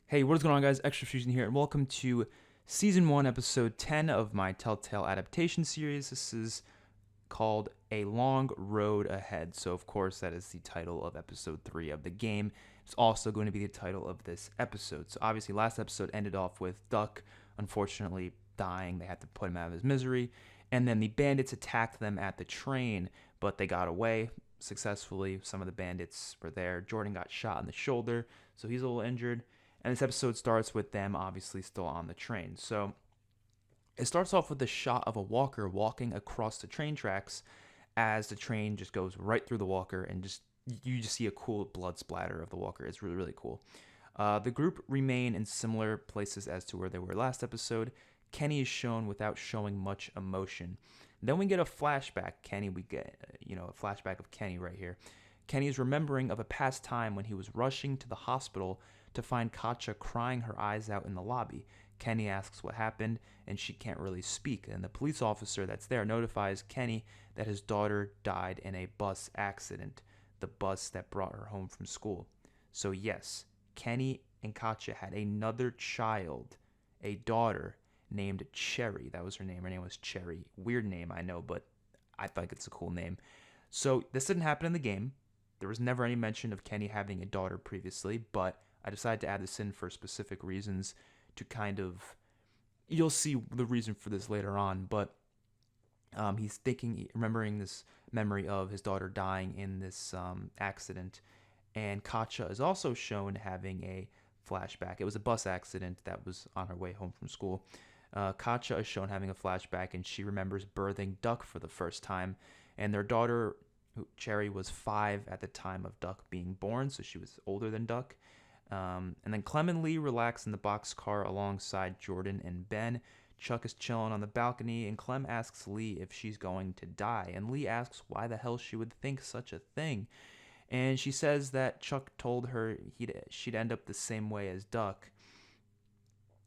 Hey, what is going on, guys? XpertFusion here, and welcome to Season 1, Episode 10 of my Telltale Adaptation series. This is called A Long Road Ahead. So, of course, that is the title of Episode 3 of the game. It's also going to be the title of this episode. So, obviously, last episode ended off with Duck, unfortunately, dying. They had to put him out of his misery. And then the bandits attacked them at the train, but they got away successfully. Some of the bandits were there. Jordan got shot in the shoulder, so he's a little injured. And this episode starts with them obviously still on the train. So it starts off with a shot of a walker walking across the train tracks as the train just goes right through the walker, and you just see a cool blood splatter of the walker. It's really, really cool. The group remain in similar places as to where they were last episode. Kenny is shown without showing much emotion. Then we get a flashback. We get a flashback of Kenny right here. Kenny is remembering of a past time when he was rushing to the hospital to find Katja crying her eyes out in the lobby. Kenny asks what happened, and she can't really speak. And the police officer that's there notifies Kenny that his daughter died in a bus accident, the bus that brought her home from school. So yes, Kenny and Katja had another child, a daughter named Cherry. That was her name. Her name was Cherry. Weird name, I know, but I think it's a cool name. So this didn't happen in the game. There was never any mention of Kenny having a daughter previously, but I decided to add this in for specific reasons to you'll see the reason for this later on, but he's remembering this memory of his daughter dying in this accident, and Katja is also shown having a flashback. It was a bus accident that was on her way home from school. Katja is shown having a flashback, and she remembers birthing Duck for the first time, and their daughter, Cherry, was 5 at the time of Duck being born, so she was older than Duck. And then Clem and Lee relax in the boxcar alongside Jordan and Ben. Chuck is chilling on the balcony, and Clem asks Lee if she's going to die. And Lee asks why the hell she would think such a thing. And she says that Chuck told her she'd end up the same way as Duck.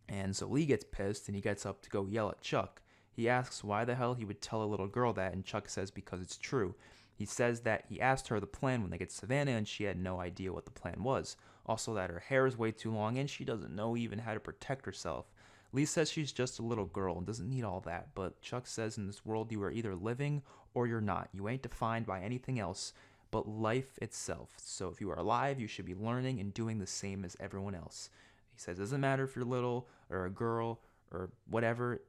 And so Lee gets pissed, and he gets up to go yell at Chuck. He asks why the hell he would tell a little girl that, and Chuck says because it's true. He says that he asked her the plan when they get to Savannah, and she had no idea what the plan was. Also, that her hair is way too long, and she doesn't know even how to protect herself. Lee says she's just a little girl and doesn't need all that, but Chuck says in this world you are either living or you're not. You ain't defined by anything else but life itself. So if you are alive, you should be learning and doing the same as everyone else. He says it doesn't matter if you're little or a girl or whatever.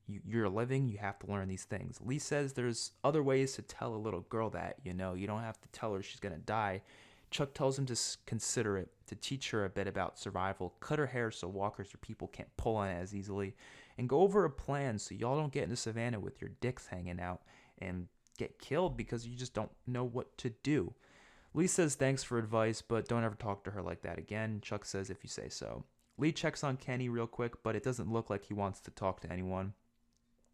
You're living, you have to learn these things. Lee says there's other ways to tell a little girl that, you don't have to tell her she's going to die. Chuck tells him to consider it, to teach her a bit about survival, cut her hair so walkers or people can't pull on it as easily, and go over a plan so y'all don't get into Savannah with your dicks hanging out and get killed because you just don't know what to do. Lee says thanks for advice, but don't ever talk to her like that again. Chuck says if you say so. Lee checks on Kenny real quick, but it doesn't look like he wants to talk to anyone.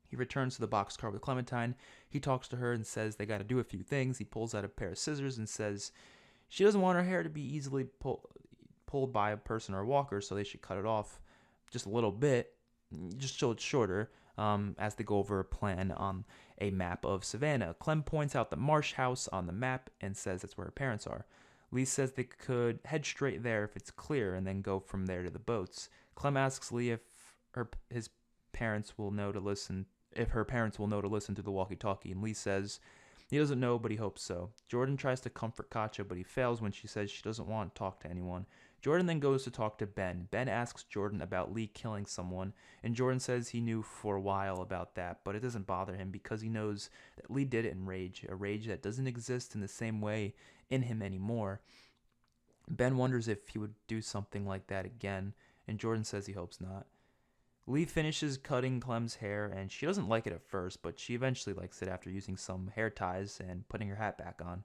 He returns to the boxcar with Clementine. He talks to her and says they got to do a few things. He pulls out a pair of scissors and says she doesn't want her hair to be easily pulled by a person or a walker, so they should cut it off just a little bit, just so it's shorter, as they go over a plan on a map of Savannah. Clem points out the Marsh house on the map and says that's where her parents are. Lee says they could head straight there if it's clear and then go from there to the boats. Clem asks Lee if her parents will know to listen to the walkie-talkie, and Lee says he doesn't know, but he hopes so. Jordan tries to comfort Katja, but he fails when she says she doesn't want to talk to anyone. Jordan then goes to talk to Ben. Ben asks Jordan about Lee killing someone, and Jordan says he knew for a while about that, but it doesn't bother him because he knows that Lee did it in rage, a rage that doesn't exist in the same way in him anymore. Ben wonders if he would do something like that again, and Jordan says he hopes not. Lee finishes cutting Clem's hair, and she doesn't like it at first, but she eventually likes it after using some hair ties and putting her hat back on.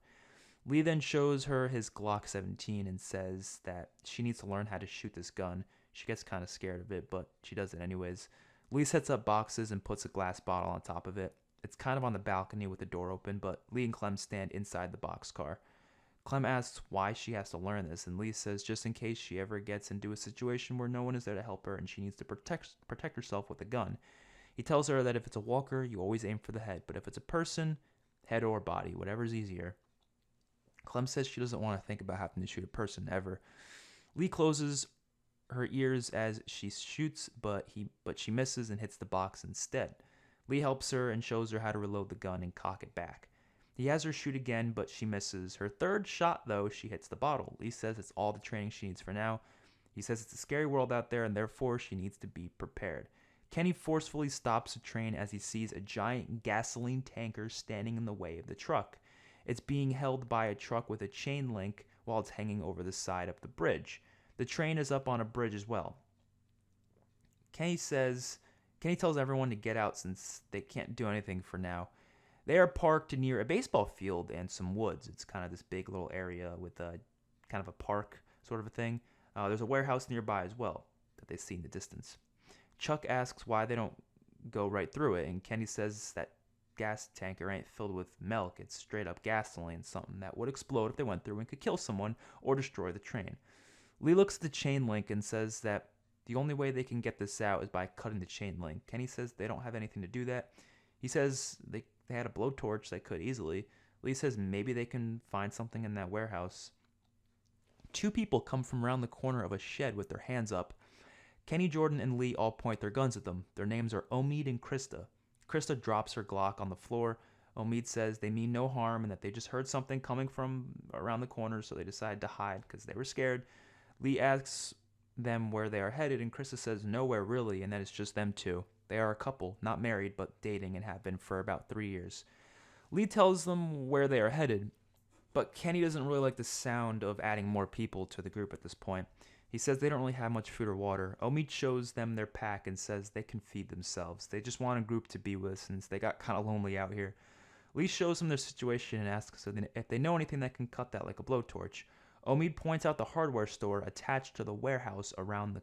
Lee then shows her his Glock 17 and says that she needs to learn how to shoot this gun. She gets kind of scared of it, but she does it anyways. Lee sets up boxes and puts a glass bottle on top of it. It's kind of on the balcony with the door open, but Lee and Clem stand inside the boxcar. Clem asks why she has to learn this, and Lee says just in case she ever gets into a situation where no one is there to help her and she needs to protect herself with a gun. He tells her that if it's a walker, you always aim for the head, but if it's a person, head or body, whatever's easier. Clem says she doesn't want to think about having to shoot a person ever. Lee closes her ears as she shoots, but she misses and hits the box instead. Lee helps her and shows her how to reload the gun and cock it back. He has her shoot again, but she misses. Her third shot, though, she hits the bottle. Lee says it's all the training she needs for now. He says it's a scary world out there, and therefore she needs to be prepared. Kenny forcefully stops the train as he sees a giant gasoline tanker standing in the way of the truck. It's being held by a truck with a chain link while it's hanging over the side of the bridge. The train is up on a bridge as well. Kenny tells everyone to get out since they can't do anything for now. They are parked near a baseball field and some woods. It's kind of this big little area with a kind of a park sort of a thing. There's a warehouse nearby as well that they see in the distance. Chuck asks why they don't go right through it, and Kenny says that gas tanker ain't filled with milk. It's straight up gasoline, something that would explode if they went through and could kill someone or destroy the train. Lee looks at the chain link and says that the only way they can get this out is by cutting the chain link. Kenny says they don't have anything to do that. He says they had a blowtorch they could easily. Lee says maybe they can find something in that warehouse. Two people come from around the corner of a shed with their hands up. Kenny, Jordan, and Lee all point their guns at them. Their names are Omid and Krista. Krista drops her Glock on the floor. Omid says they mean no harm and that they just heard something coming from around the corner, so they decided to hide because they were scared. Lee asks them where they are headed, and Krista says nowhere really, and that it's just them two. They are a couple, not married, but dating and have been for about 3 years. Lee tells them where they are headed, but Kenny doesn't really like the sound of adding more people to the group at this point. He says they don't really have much food or water. Omid shows them their pack and says they can feed themselves. They just want a group to be with since they got kind of lonely out here. Lee shows them their situation and asks if they know anything that can cut that like a blowtorch. Omid points out the hardware store attached to the warehouse around the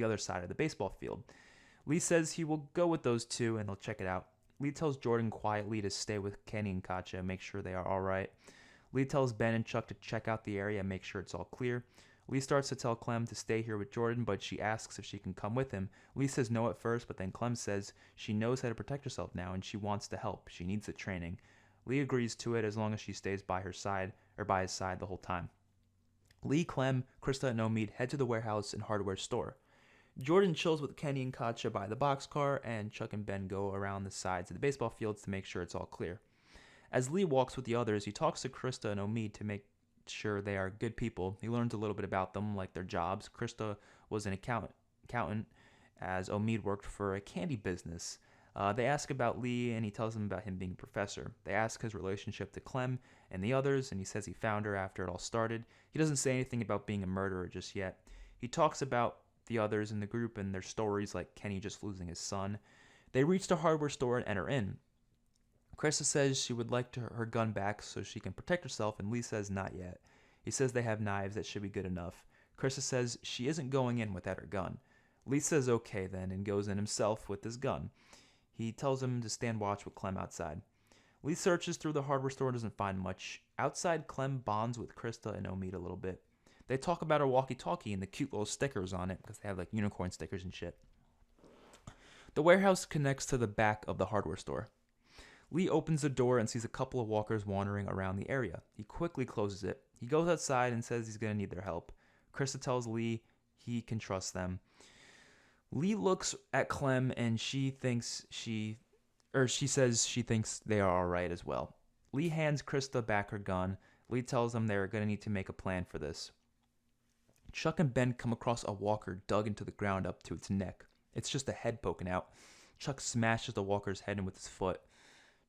other side of the baseball field. Lee says he will go with those two and they'll check it out. Lee tells Jordan quietly to stay with Kenny and Katja and make sure they are alright. Lee tells Ben and Chuck to check out the area and make sure it's all clear. Lee starts to tell Clem to stay here with Jordan, but she asks if she can come with him. Lee says no at first, but then Clem says she knows how to protect herself now and she wants to help. She needs the training. Lee agrees to it as long as she stays by his side the whole time. Lee, Clem, Krista, and Omid head to the warehouse and hardware store. Jordan chills with Kenny and Katja by the boxcar, and Chuck and Ben go around the sides of the baseball fields to make sure it's all clear. As Lee walks with the others, he talks to Krista and Omid to make sure they are good people. He learns a little bit about them, like their jobs. Krista was an accountant, as Omid worked for a candy business. They ask about Lee, and he tells them about him being a professor. They ask his relationship to Clem and the others, and he says he found her after it all started. He doesn't say anything about being a murderer just yet. He talks about the others in the group and their stories, like Kenny just losing his son. They reach the hardware store and enter in. Krista says she would like her gun back so she can protect herself, and Lee says not yet. He says they have knives that should be good enough. Krista says she isn't going in without her gun. Lee says okay then and goes in himself with his gun. He tells him to stand watch with Clem outside. Lee searches through the hardware store and doesn't find much. Outside, Clem bonds with Krista and Omid a little bit. They talk about her walkie-talkie and the cute little stickers on it because they have like unicorn stickers and shit. The warehouse connects to the back of the hardware store. Lee opens the door and sees a couple of walkers wandering around the area. He quickly closes it. He goes outside and says he's going to need their help. Krista tells Lee he can trust them. Lee looks at Clem and she says she thinks they are alright as well. Lee hands Krista back her gun. Lee tells them they're going to need to make a plan for this. Chuck and Ben come across a walker dug into the ground up to its neck. It's just a head poking out. Chuck smashes the walker's head in with his foot.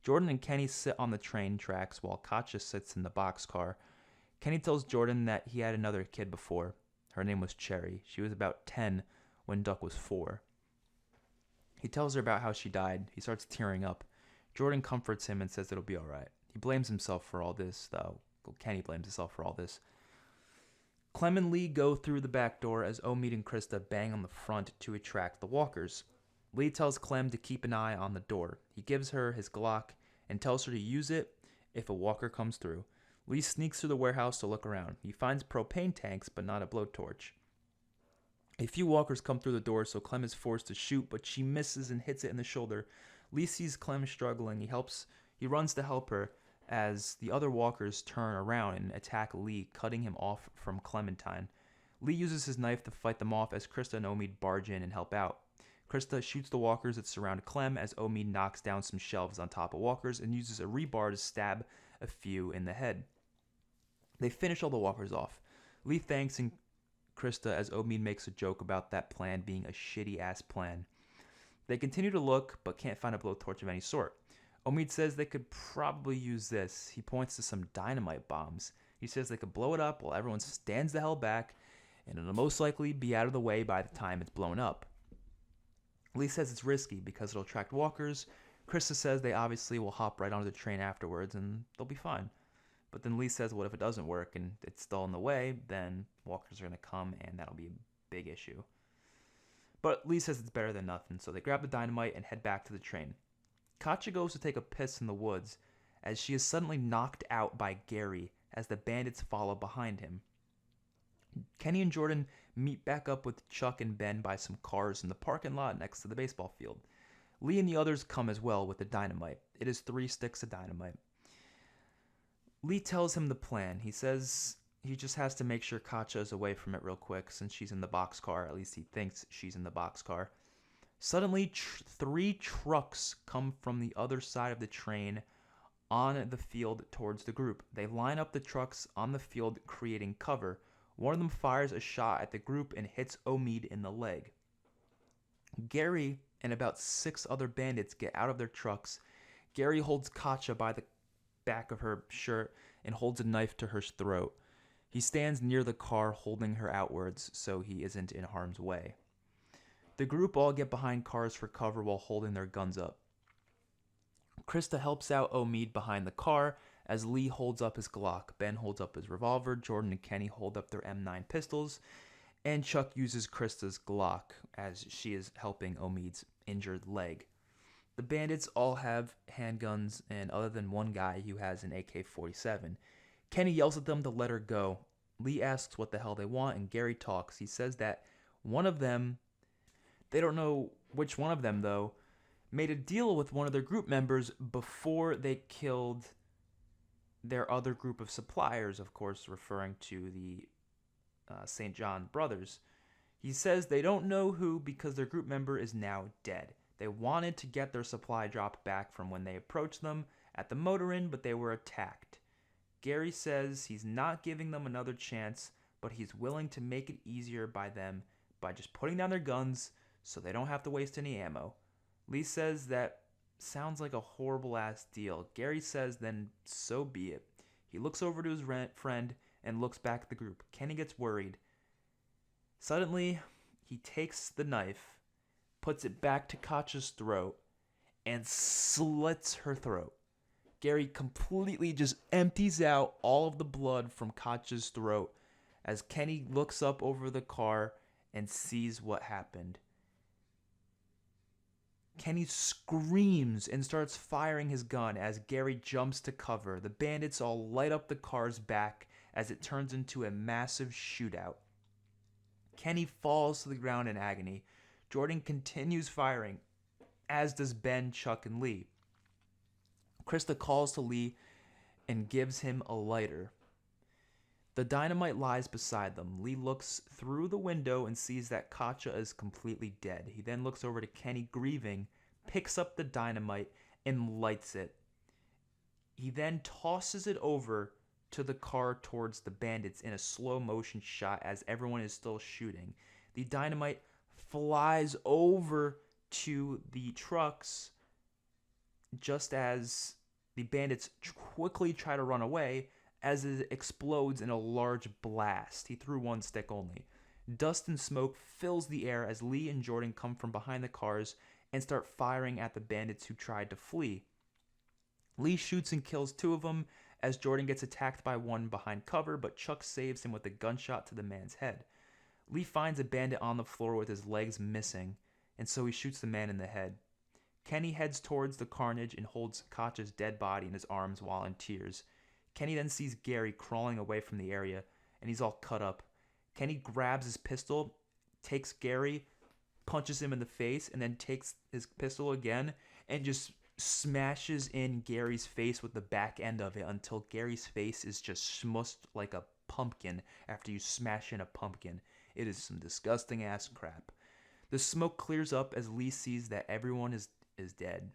Jordan and Kenny sit on the train tracks while Katja sits in the boxcar. Kenny tells Jordan that he had another kid before. Her name was Cherry. She was about 10 when Duck was 4. He tells her about how she died. He starts tearing up. Jordan comforts him and says it'll be alright. He blames himself for all this, though. Kenny blames himself for all this. Clem and Lee go through the back door as Omid and Krista bang on the front to attract the walkers. Lee tells Clem to keep an eye on the door. He gives her his Glock and tells her to use it if a walker comes through. Lee sneaks through the warehouse to look around. He finds propane tanks, but not a blowtorch. A few walkers come through the door, so Clem is forced to shoot, but she misses and hits it in the shoulder. Lee sees Clem struggling. He runs to help her as the other walkers turn around and attack Lee, cutting him off from Clementine. Lee uses his knife to fight them off as Krista and Omid barge in and help out. Krista shoots the walkers that surround Clem as Omid knocks down some shelves on top of walkers and uses a rebar to stab a few in the head. They finish all the walkers off. Lee thanks Krista as Omid makes a joke about that plan being a shitty-ass plan. They continue to look, but can't find a blowtorch of any sort. Omid says they could probably use this. He points to some dynamite bombs. He says they could blow it up while everyone stands the hell back, and it'll most likely be out of the way by the time it's blown up. Lee says it's risky because it'll attract walkers. Krista says they obviously will hop right onto the train afterwards and they'll be fine. But then Lee says, what if it doesn't work and it's still in the way? Then walkers are going to come and that'll be a big issue. But Lee says it's better than nothing, so they grab the dynamite and head back to the train. Katja goes to take a piss in the woods as she is suddenly knocked out by Gary as the bandits follow behind him. Kenny and Jordan meet back up with Chuck and Ben by some cars in the parking lot next to the baseball field. Lee and the others come as well with the dynamite. It is 3 sticks of dynamite. Lee tells him the plan. He says he just has to make sure Katja is away from it real quick since she's in the boxcar. At least he thinks she's in the boxcar. Suddenly, 3 trucks come from the other side of the train on the field towards the group. They line up the trucks on the field, creating cover. One of them fires a shot at the group and hits Omid in the leg. Gary and about 6 other bandits get out of their trucks. Gary holds Katja by the back of her shirt and holds a knife to her throat. He stands near the car holding her outwards so he isn't in harm's way. The group all get behind cars for cover while holding their guns up. Krista helps out Omid behind the car as Lee holds up his Glock. Ben holds up his revolver. Jordan and Kenny hold up their M9 pistols. And Chuck uses Krista's Glock as she is helping Omid's injured leg. The bandits all have handguns, and other than one guy who has an AK-47. Kenny yells at them to let her go. Lee asks what the hell they want, and Gary talks. He says that one of them, they don't know which one of them though, made a deal with one of their group members before they killed their other group of suppliers, of course referring to the St. John brothers. He says they don't know who because their group member is now dead. They wanted to get their supply drop back from when they approached them at the motor inn, but they were attacked. Gary says he's not giving them another chance, but he's willing to make it easier by just putting down their guns so they don't have to waste any ammo. Lee says that sounds like a horrible ass deal. Gary says then so be it. He looks over to his friend and looks back at the group. Kenny gets worried. Suddenly, he takes the knife, puts it back to Katja's throat, and slits her throat. Gary completely just empties out all of the blood from Katja's throat as Kenny looks up over the car and sees what happened. Kenny screams and starts firing his gun as Gary jumps to cover. The bandits all light up the car's back as it turns into a massive shootout. Kenny falls to the ground in agony. Jordan continues firing, as does Ben, Chuck, and Lee. Krista calls to Lee and gives him a lighter. The dynamite lies beside them. Lee looks through the window and sees that Katja is completely dead. He then looks over to Kenny grieving, picks up the dynamite, and lights it. He then tosses it over to the car towards the bandits in a slow motion shot as everyone is still shooting. The dynamite flies over to the trucks just as the bandits quickly try to run away as it explodes in a large blast. He threw 1 stick only. Dust and smoke fills the air as Lee and Jordan come from behind the cars and start firing at the bandits who tried to flee. Lee shoots and kills 2 of them as Jordan gets attacked by one behind cover, but Chuck saves him with a gunshot to the man's head. Lee finds a bandit on the floor with his legs missing, and so he shoots the man in the head. Kenny heads towards the carnage and holds Katja's dead body in his arms while in tears. Kenny then sees Gary crawling away from the area, and he's all cut up. Kenny grabs his pistol, takes Gary, punches him in the face, and then takes his pistol again and just smashes in Gary's face with the back end of it until Gary's face is just smushed like a pumpkin after you smash in a pumpkin. It is some disgusting ass crap. The smoke clears up as Lee sees that everyone is dead.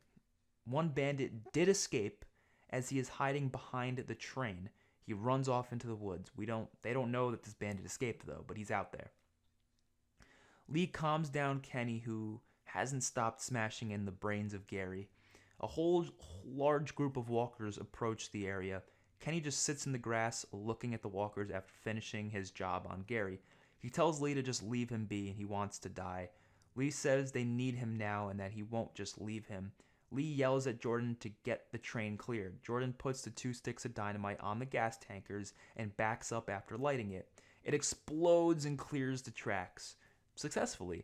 One bandit did escape as he is hiding behind the train. He runs off into the woods. They don't know that this bandit escaped though, but he's out there. Lee calms down Kenny, who hasn't stopped smashing in the brains of Gary. A whole large group of walkers approach the area. Kenny just sits in the grass looking at the walkers after finishing his job on Gary. He tells Lee to just leave him be and he wants to die. Lee says they need him now and that he won't just leave him. Lee yells at Jordan to get the train cleared. Jordan puts the 2 sticks of dynamite on the gas tankers and backs up after lighting it. It explodes and clears the tracks successfully.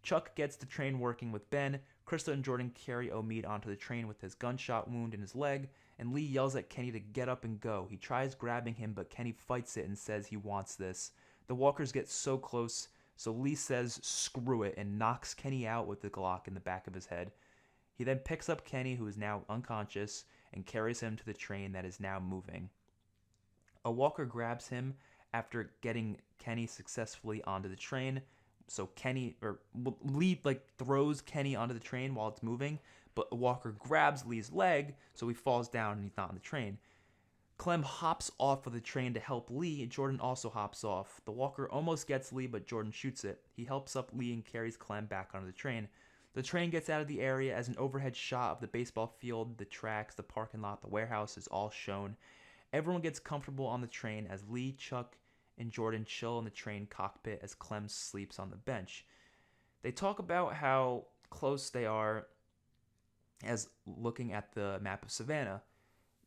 Chuck gets the train working with Ben. Krista and Jordan carry Omid onto the train with his gunshot wound in his leg, and Lee yells at Kenny to get up and go. He tries grabbing him, but Kenny fights it and says he wants this. The walkers get so close, so Lee says screw it and knocks Kenny out with the Glock in the back of his head. He then picks up Kenny, who is now unconscious, and carries him to the train that is now moving. A walker grabs him after getting Kenny successfully onto the train. So Lee throws Kenny onto the train while it's moving, but a walker grabs Lee's leg, so he falls down and he's not on the train. Clem hops off of the train to help Lee, and Jordan also hops off. The walker almost gets Lee, but Jordan shoots it. He helps up Lee and carries Clem back onto the train. The train gets out of the area as an overhead shot of the baseball field, the tracks, the parking lot, the warehouse is all shown. Everyone gets comfortable on the train as Lee, Chuck, and Jordan chill in the train cockpit as Clem sleeps on the bench. They talk about how close they are as looking at the map of Savannah.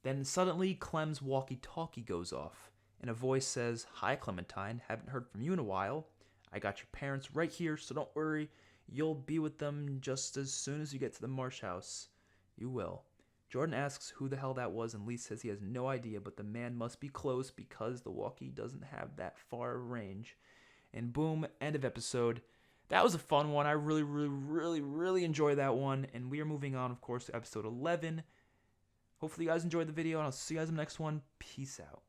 Then suddenly Clem's walkie-talkie goes off, and a voice says, "Hi Clementine, haven't heard from you in a while. I got your parents right here, so don't worry. You'll be with them just as soon as you get to the Marsh house. You will." Jordan asks who the hell that was, and Lee says he has no idea, but the man must be close because the walkie doesn't have that far range. And boom, end of episode. That was a fun one. I really enjoyed that one. And we are moving on, of course, to episode 11. Hopefully you guys enjoyed the video, and I'll see you guys in the next one. Peace out.